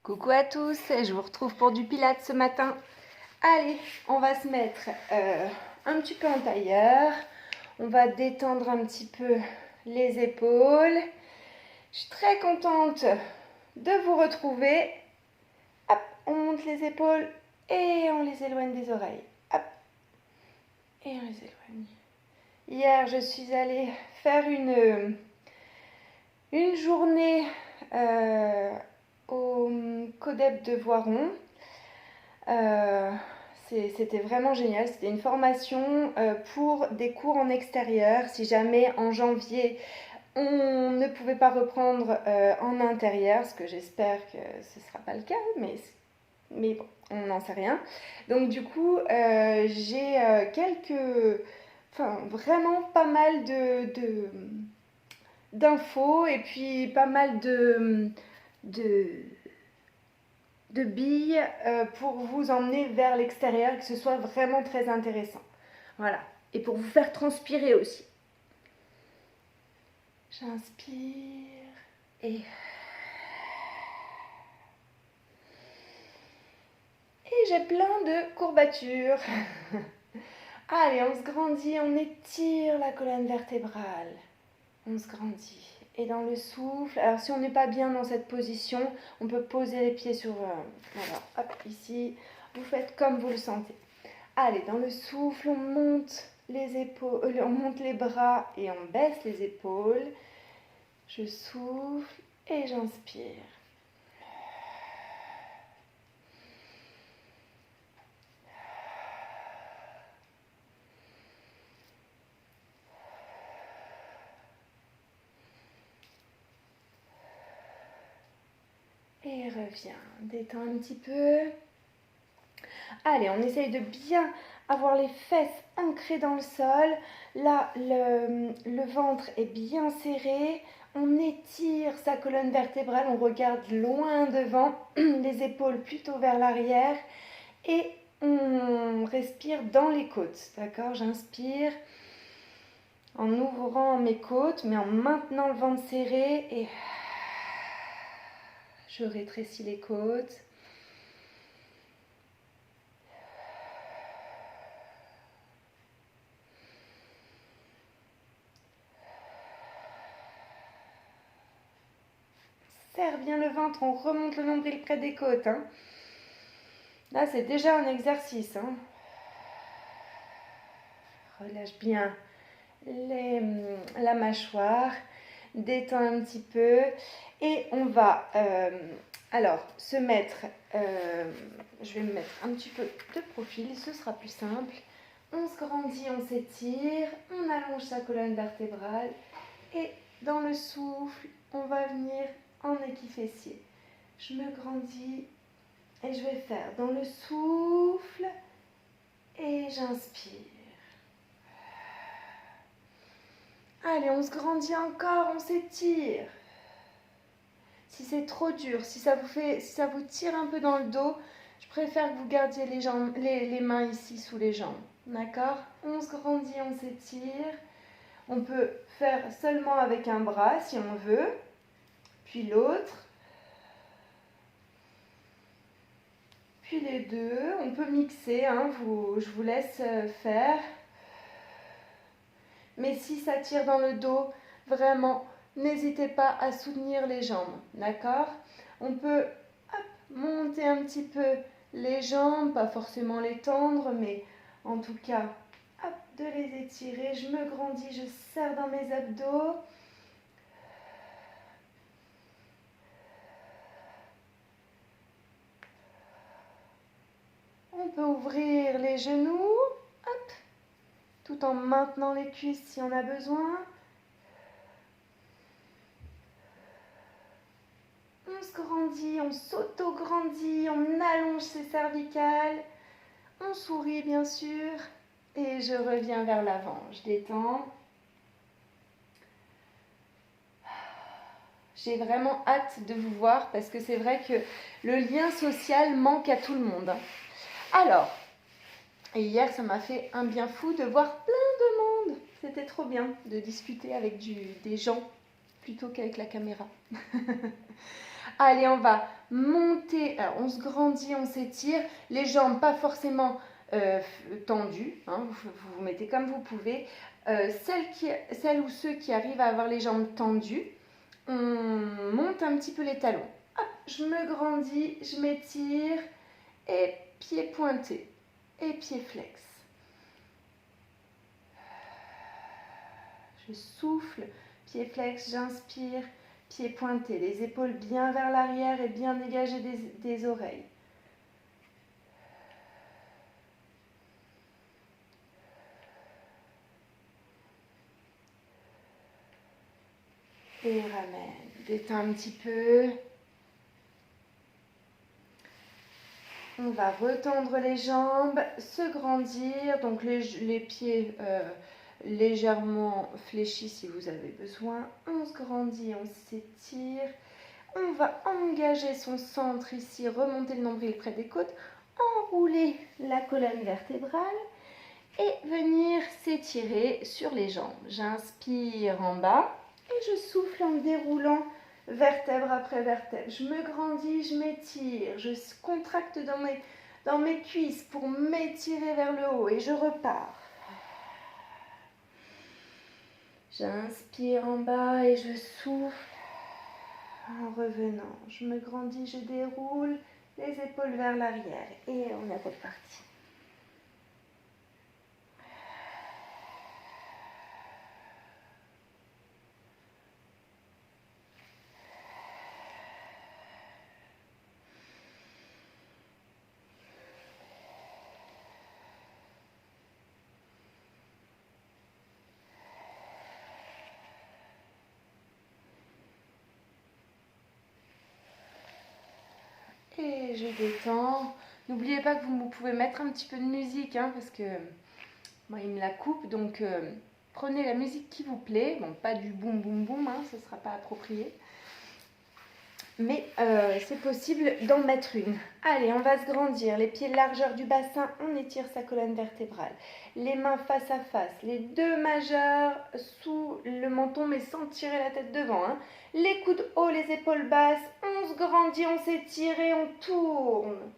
Coucou à tous, je vous retrouve pour du pilates ce matin. Allez, on va se mettre un petit peu en tailleur. On va détendre un petit peu les épaules. Je suis très contente de vous retrouver. Hop, on monte les épaules et on les éloigne des oreilles. Hop, et on les éloigne. Hier, je suis allée faire une journée au CODEP de Voiron. C'était vraiment génial. C'était une formation pour des cours en extérieur. Si jamais en janvier on ne pouvait pas reprendre en intérieur, ce que j'espère que ce ne sera pas le cas, mais bon, on n'en sait rien. Donc du coup, j'ai vraiment pas mal d'infos et puis pas mal de billes pour vous emmener vers l'extérieur, que ce soit vraiment très intéressant. Voilà. Et pour vous faire transpirer aussi. J'inspire et... Et j'ai plein de courbatures. Allez, on se grandit, on étire la colonne vertébrale. On se grandit. Et dans le souffle, alors si on n'est pas bien dans cette position, on peut poser les pieds sur... voilà, hop, ici. Vous faites comme vous le sentez. Allez, dans le souffle, on monte les épaules, on monte les bras et on baisse les épaules. Je souffle et j'inspire. Et reviens, détends un petit peu. Allez, on essaye de bien avoir les fesses ancrées dans le sol. Là, le ventre est bien serré. On étire sa colonne vertébrale, on regarde loin devant, les épaules plutôt vers l'arrière. Et on respire dans les côtes, d'accord? J'inspire en ouvrant mes côtes, mais en maintenant le ventre serré. Et je rétrécis les côtes. Serre bien le ventre, on remonte le nombril près des côtes. Hein. Là, c'est déjà un exercice. Hein. Relâche bien la mâchoire, détends un petit peu. Et on va alors se mettre, je vais me mettre un petit peu de profil, ce sera plus simple. On se grandit, on s'étire, on allonge sa colonne vertébrale. Et dans le souffle, on va venir en équifessier. Je me grandis et je vais faire dans le souffle et j'inspire. Allez, on se grandit encore, on s'étire. Si c'est trop dur, si ça vous tire un peu dans le dos, je préfère que vous gardiez les mains ici sous les jambes. D'accord? On se grandit, on s'étire. On peut faire seulement avec un bras si on veut, puis l'autre, puis les deux. On peut mixer, hein, je vous laisse faire. Mais si ça tire dans le dos, vraiment, n'hésitez pas à soutenir les jambes, d'accord? On peut monter un petit peu les jambes, pas forcément les tendre, mais en tout cas, hop, de les étirer. Je me grandis, je serre dans mes abdos. On peut ouvrir les genoux, hop, tout en maintenant les cuisses si on a besoin. On se grandit, on s'auto-grandit, on allonge ses cervicales. On sourit bien sûr. Et je reviens vers l'avant. Je détends. J'ai vraiment hâte de vous voir parce que c'est vrai que le lien social manque à tout le monde. Alors, et hier ça m'a fait un bien fou de voir plein de monde. C'était trop bien de discuter avec des gens plutôt qu'avec la caméra. Allez, on va monter, alors, on se grandit, on s'étire, les jambes pas forcément tendues, hein, vous mettez comme vous pouvez. Celles ou ceux qui arrivent à avoir les jambes tendues, on monte un petit peu les talons. Hop, je me grandis, je m'étire et pieds pointés et pieds flex. Je souffle, pieds flex, j'inspire, pieds pointés, les épaules bien vers l'arrière et bien dégagées des oreilles. Et ramène, détends un petit peu. On va retendre les jambes, se grandir, donc les pieds légèrement fléchis si vous avez besoin. On se grandit, on s'étire. On va engager son centre ici, remonter le nombril près des côtes, enrouler la colonne vertébrale et venir s'étirer sur les jambes. J'inspire en bas et je souffle en déroulant vertèbre après vertèbre. Je me grandis, je m'étire, je contracte dans mes cuisses pour m'étirer vers le haut et je repars. J'inspire en bas et je souffle en revenant. Je me grandis, je déroule les épaules vers l'arrière et on est reparti. Et je détends. N'oubliez pas que vous pouvez mettre un petit peu de musique, hein, parce que moi, il me la coupe. Donc, prenez la musique qui vous plaît. Bon, pas du boum boum boum, hein, ce ne sera pas approprié. Mais c'est possible d'en mettre une. Allez, on va se grandir. Les pieds largeur du bassin, on étire sa colonne vertébrale. Les mains face à face. Les deux majeurs sous le menton, mais sans tirer la tête devant, hein. Les coudes hauts, les épaules basses. On se grandit, on s'étire et on tourne.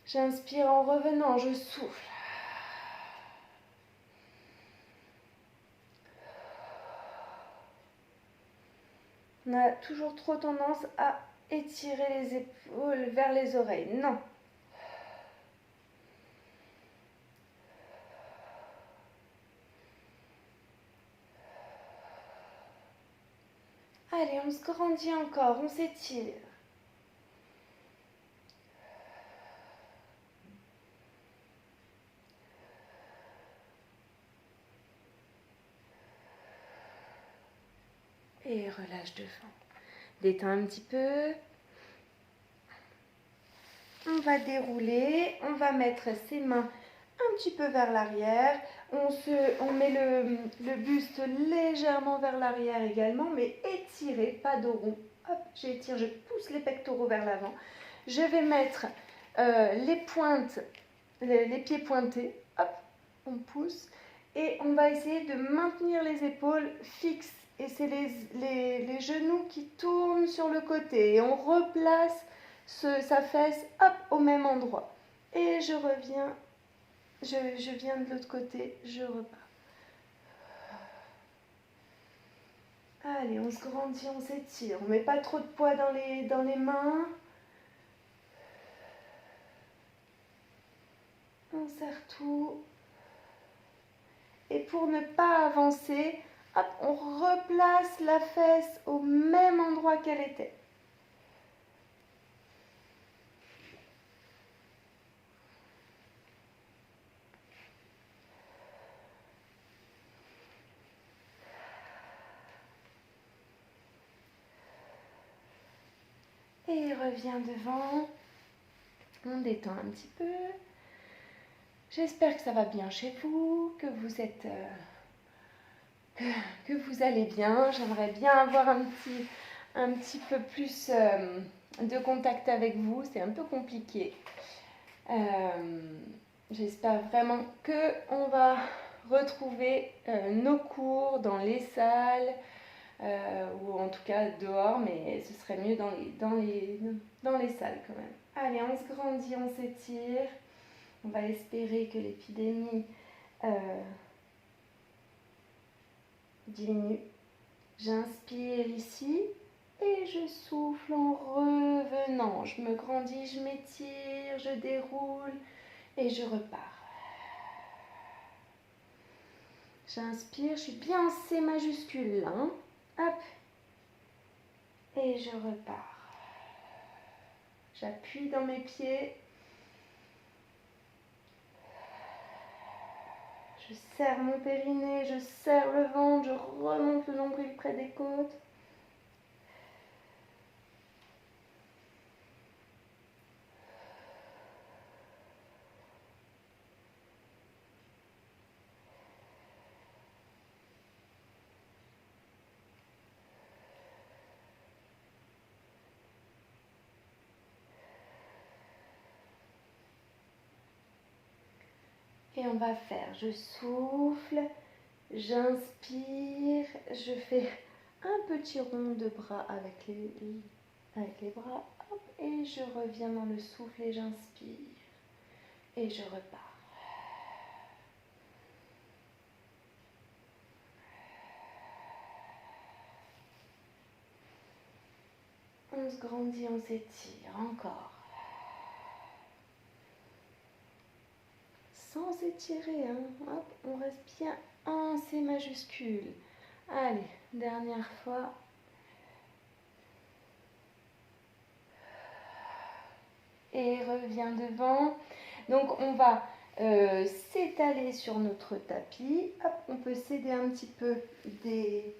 J'inspire en revenant, je souffle. On a toujours trop tendance à étirer les épaules vers les oreilles. Non. Allez, on se grandit encore, on s'étire. Et relâche devant. Détends un petit peu. On va dérouler, on va mettre ses mains un petit peu vers l'arrière. On met le buste légèrement vers l'arrière également, mais étiré, pas dos rond. Hop, j'étire, je pousse les pectoraux vers l'avant. Je vais mettre les pointes, les pieds pointés. Hop, on pousse. Et on va essayer de maintenir les épaules fixes. Et c'est les genoux qui tournent sur le côté. Et on replace sa fesse, hop, au même endroit. Et je reviens, je viens de l'autre côté, je repars. Allez, on se grandit, on s'étire. On ne met pas trop de poids dans les mains. On serre tout. Et pour ne pas avancer, hop, on replace la fesse au même endroit qu'elle était. Et reviens devant. On détend un petit peu. J'espère que ça va bien chez vous, que vous êtes... que vous allez bien. J'aimerais bien avoir un petit peu plus de contact avec vous. C'est un peu compliqué. J'espère vraiment qu'on va retrouver nos cours dans les salles, ou en tout cas dehors, mais ce serait mieux dans les salles quand même. Allez, on se grandit, on s'étire. On va espérer que l'épidémie diminue. J'inspire ici et je souffle en revenant. Je me grandis, je m'étire, je déroule et je repars. J'inspire, je suis bien en C majuscule là. Hein. Hop. Et je repars. J'appuie dans mes pieds. Je serre mon périnée, je serre le ventre, je remonte le nombril près des côtes. Et on va faire, je souffle, j'inspire, je fais un petit rond de bras avec les bras, hop, et je reviens dans le souffle et j'inspire, et je repars. On se grandit, on s'étire, encore. Sans s'étirer, hein. Hop, on reste bien en C majuscule. Allez, dernière fois. Et reviens devant. Donc on va s'étaler sur notre tapis. Hop, on peut s'aider un petit peu de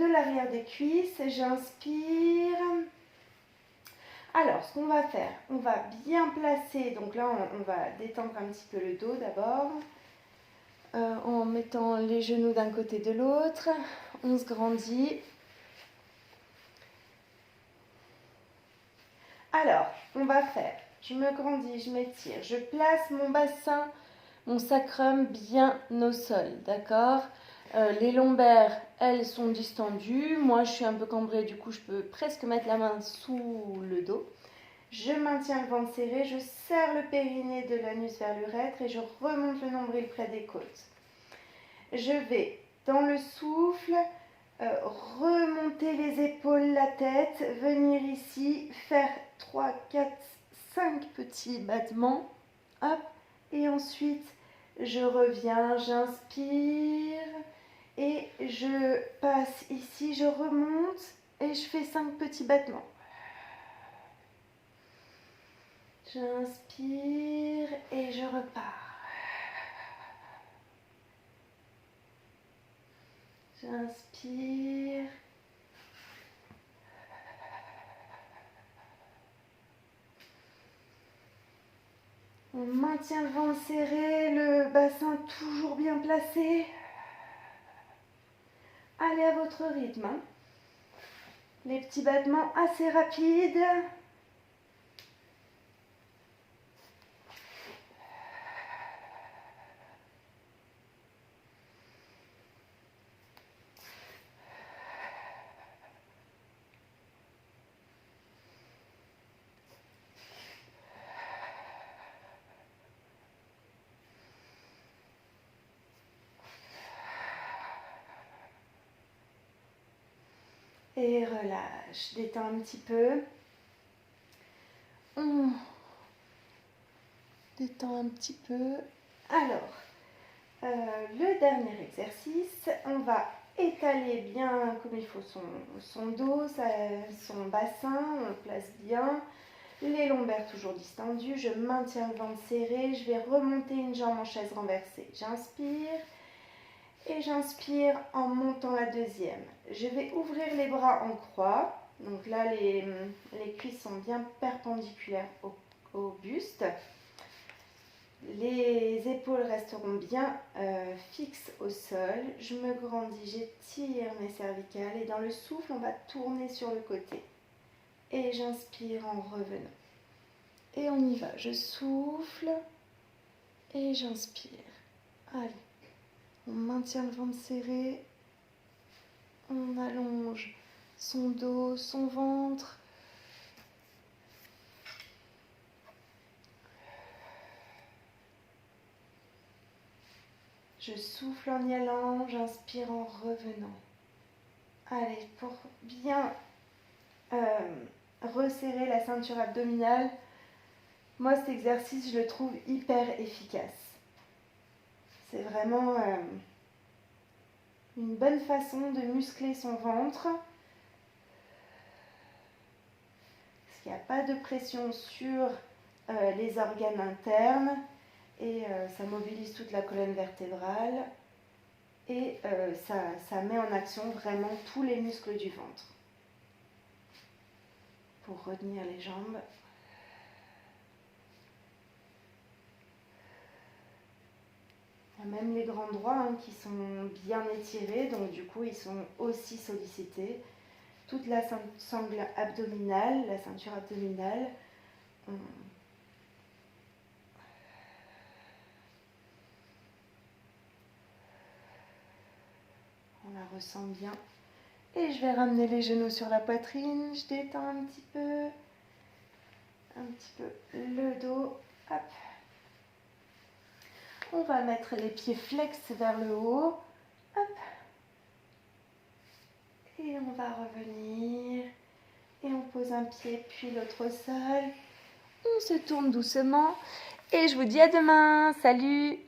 l'arrière des cuisses. J'inspire. Alors, ce qu'on va faire, on va bien placer. Donc là, on va détendre un petit peu le dos d'abord. En mettant les genoux d'un côté de l'autre. On se grandit. Alors, on va faire, je me grandis, je m'étire, je place mon bassin, mon sacrum bien au sol, d'accord? Les lombaires, elles sont distendues, moi je suis un peu cambrée, du coup je peux presque mettre la main sous le dos. Je maintiens le ventre serré, je serre le périnée de l'anus vers l'urètre et je remonte le nombril près des côtes. Je vais, dans le souffle, remonter les épaules, la tête, venir ici, faire 3, 4, 5 petits battements, hop, et ensuite je reviens, j'inspire et je passe ici, je remonte et je fais 5 petits battements. J'inspire et je repars. J'inspire. On maintient le ventre serré, le bassin toujours bien placé. Allez à votre rythme. Hein. Les petits battements assez rapides. Et relâche, détends un petit peu. On détend un petit peu. Alors, le dernier exercice, on va étaler bien comme il faut son dos, son bassin, on le place bien. Les lombaires toujours distendus, je maintiens le ventre serré, je vais remonter une jambe en chaise renversée. J'inspire. Et j'inspire en montant la deuxième. Je vais ouvrir les bras en croix. Donc là, les cuisses sont bien perpendiculaires au buste. Les épaules resteront bien fixes au sol. Je me grandis, j'étire mes cervicales. Et dans le souffle, on va tourner sur le côté. Et j'inspire en revenant. Et on y va. Je souffle et j'inspire. Allez. On maintient le ventre serré. On allonge son dos, son ventre. Je souffle en y allant, j'inspire en revenant. Allez, pour bien resserrer la ceinture abdominale, moi cet exercice je le trouve hyper efficace. C'est vraiment une bonne façon de muscler son ventre. Parce qu'il n'y a pas de pression sur les organes internes et ça mobilise toute la colonne vertébrale et ça met en action vraiment tous les muscles du ventre. Pour retenir les jambes. Il y a même les grands droits qui sont bien étirés, donc du coup ils sont aussi sollicités. Toute la sangle abdominale, la ceinture abdominale, on la ressent bien. Et je vais ramener les genoux sur la poitrine, je détends un petit peu le dos. Hop. On va mettre les pieds flex vers le haut. Hop. Et on va revenir. Et on pose un pied puis l'autre au sol. On se tourne doucement. Et je vous dis à demain. Salut!